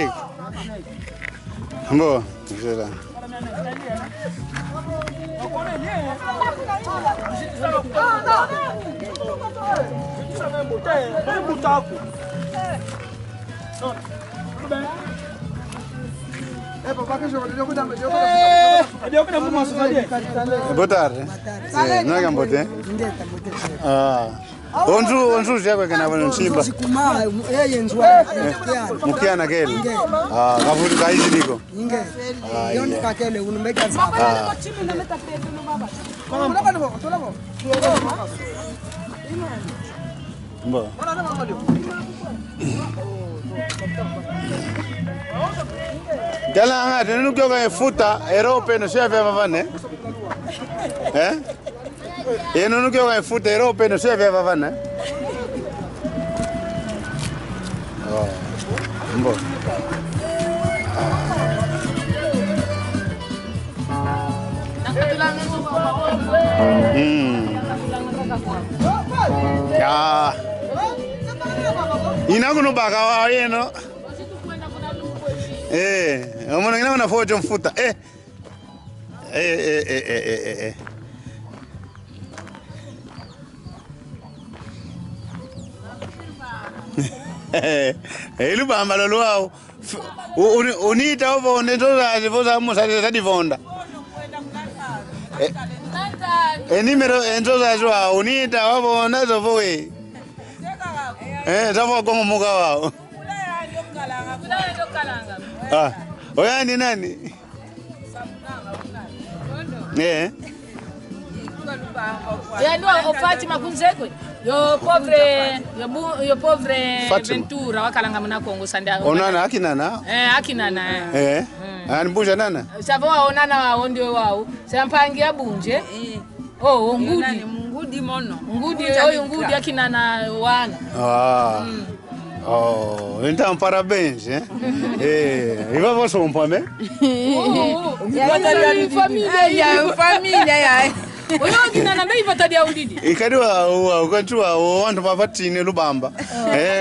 Nick. Mbo, jela. Boa tarde. Não é Gambote? Onju já vai ganhar no Chimba. Mukiana aquele. Kavuti kaiji niko. Yoni kakele unumeka zaba. Mbo. Gala anga tenu kyo ga futa Europe no chef vavane. Eno kyo ga futa Europe no chef vavane. Mbo. Ya. Inakuno baka wa yeno. Omona ngina na foto mfuta. Lubamba lo wao. Unita ovo ndoza zivoza musa divonda. Nimero ndoza zwa unita ovo nazo voe. Zavo gongo muga wao. Oya ni nani? Ya no Fatima kunzekwe. Yo povre Ventura wakalanga mna Kongo sanda. Onana akinana? Akinana. Anibunja nana? Savo onana wao ndio wao. Sampangia bunje. Ngudi. Ngudi mono. Ngudi akinana wana. Então parabéns, Iva você né? Família. Oyo kinana mbei vatadia undidi. Ikadiwa ukantua wantu mavatini Lubamba.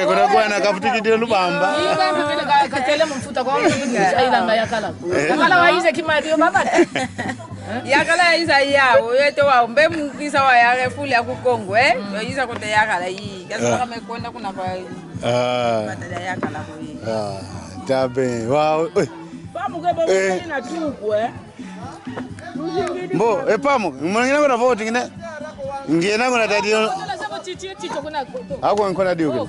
Kuna kuana kafutikidi Lubamba. Lubamba vile katele mfuta kwa ilanga yakala. Yakala waize kimadio babata. Yakala isa yao yote wao mbe mkisa wa yake fuli ya kukongo yo isa kote yakala hii kasa kama kwenda kuna kwa badala yakala kwa hii tabe wow pamu kwa babu na tuku Mbo pamu mwana kuna vote ngine ngena kuna tadio ako nkona dio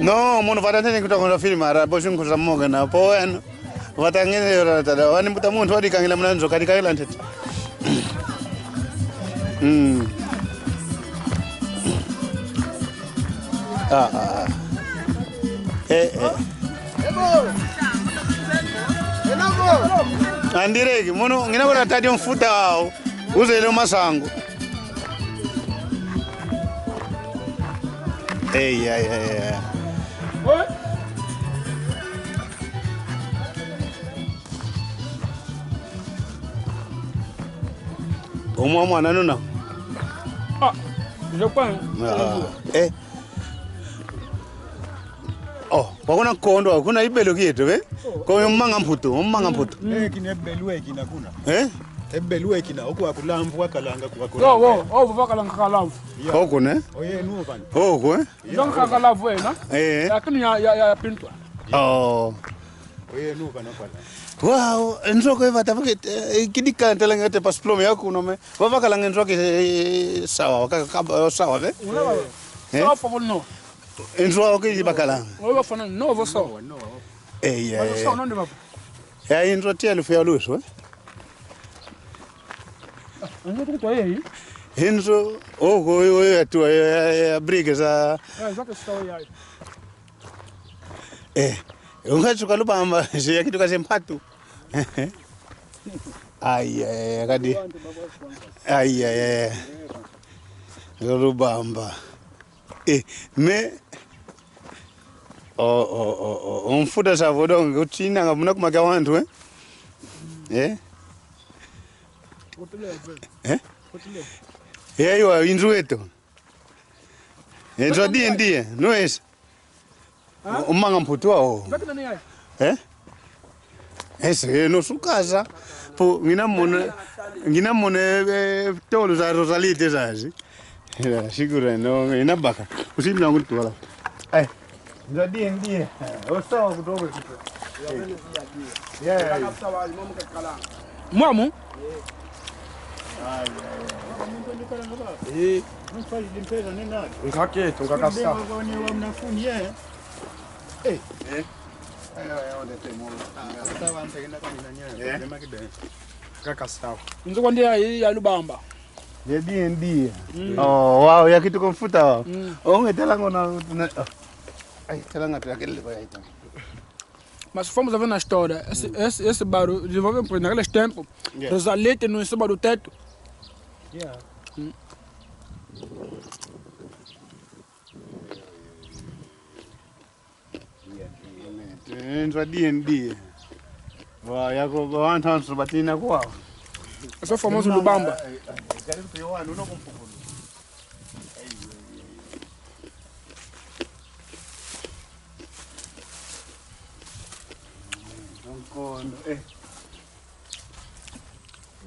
no mwana vada tena kutoka film ara boshi nkuza moga na poen watangene yoratada wani mbuta muntu wadi kangila mnanzo katika ila ntete Andireki muno ngina kuna tadi mfuta wao uze ile masango Mwana nuna? Je crois. Wakuna kondo kuna ibelo kietu Kwa mmanga mputo. Kine belwe kina kuna. Belwe kina huko akulamvu wakalanga kwa kuna. Wakalanga kalamvu. Huko ne? Oye nuo bana. Huko Donc kalamvu na? Lakini ya pintwa. Oye nuo bana kwa. Wow, nzoko eva tafike kidika ntelanga te pasplom yako nome. Wakalanga nzoko sawa, wakakaba sawa Sawa for no. Nzoko kibakalanga. Fana no vo sawa. Sawa no ndeba. Nzoko tia lufu ya luso Nzoko kwa yeye. Hinzo oyo tu ya brige za Zaka sawa ungachuka Lubamba ya kitu kaze mpatu kadi Lubamba me umfuta savodongo utina ngamuna kumaka wantu Iwa inzueto. Enzo ndiye no es. Umanga mputwa o. Bakina ni ai. Ese no sukaza. Po ngina mone tolo za Rosalite zazi. Ila shikura no ina baka. Usimla ngutwala. Ai. Ndiye. Osawa kutoka kitu. Yeah. Mwamu? Ngake tungakasa. Nzoko ndiye ya Lubamba. Ndiye. Oh, wow, ya kitu komfuta wao. Ongetela ngona ai, tela ngatu yakele kwa ita. Mas fomos a ver na história, esse barulho, desenvolvemos naqueles tempos, Rosalite no em cima do teto. Yeah. Entra D&D. Wa yako wantu batina kwao. Esse é o famoso Lubamba. Karibu tuyoana unokumfukuza. Kondo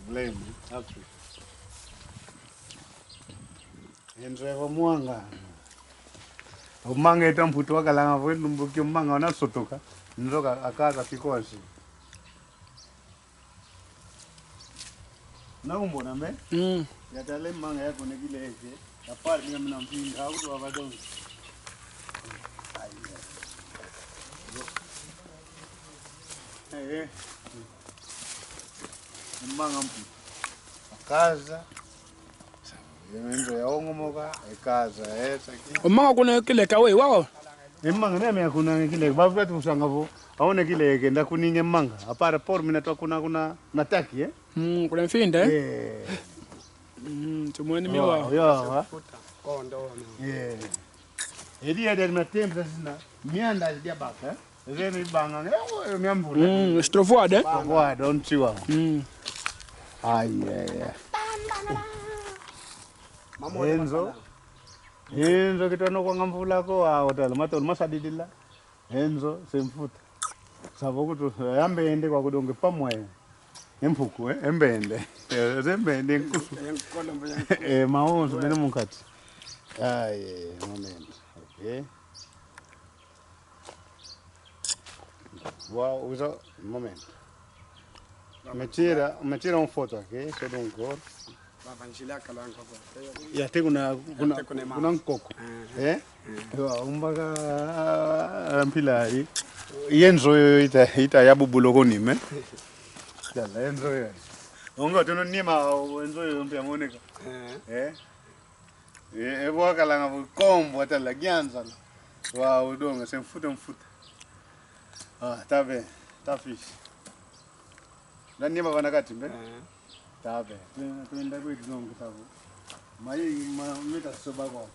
blame hapo Enrevo mwanga umanga eta mputo wakalanga vwelu mbuki umanga wanasotoka nzoka akaza kikosi na umbona me yatale manga yako nekile ese apart ni mna mpinga auto abadongo umanga mpu akaza yemendo yaongomoka ekaza esa ki Umanga kuna kile kawe wao. Imanga neme yakuna kile bavu wetu usangavo aone kile kenda kuninge manga apara por mina kuna nataki Kuna mfinda tumweni miwa. Yo kondo Edia de matempo sina mianda dia baka Zeni banga miambula Strovoada. Strovoada don't you Ai Enzo kitano kwa ngamvula ko hotel matolo masadidila Enzo semfuta savo kutu yambende kwa kudonge pamwe empuku embende zembende nkusu maonzo bene munkati moment okay wow usa moment metira un foto okay so don't go ya te kuna nkoko umbaga mpilari yenzo ita yabubulo konime dala yenzo ya onga tono nima yenzo yo mpya moneka ebwaka langa bukombo atala gyanza wa udonga semfuta tabe tafish nani bana kati mbe tabe tuenda kwetu nongo tabu mai mita soba kwa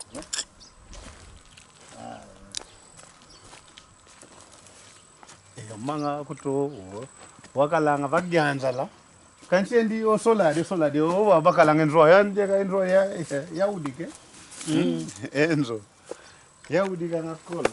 manga kuto wakalanga bagyanza la kansendi o solade o bakalanga nzo yanje ka nzo ya udike enzo ya udika ngakola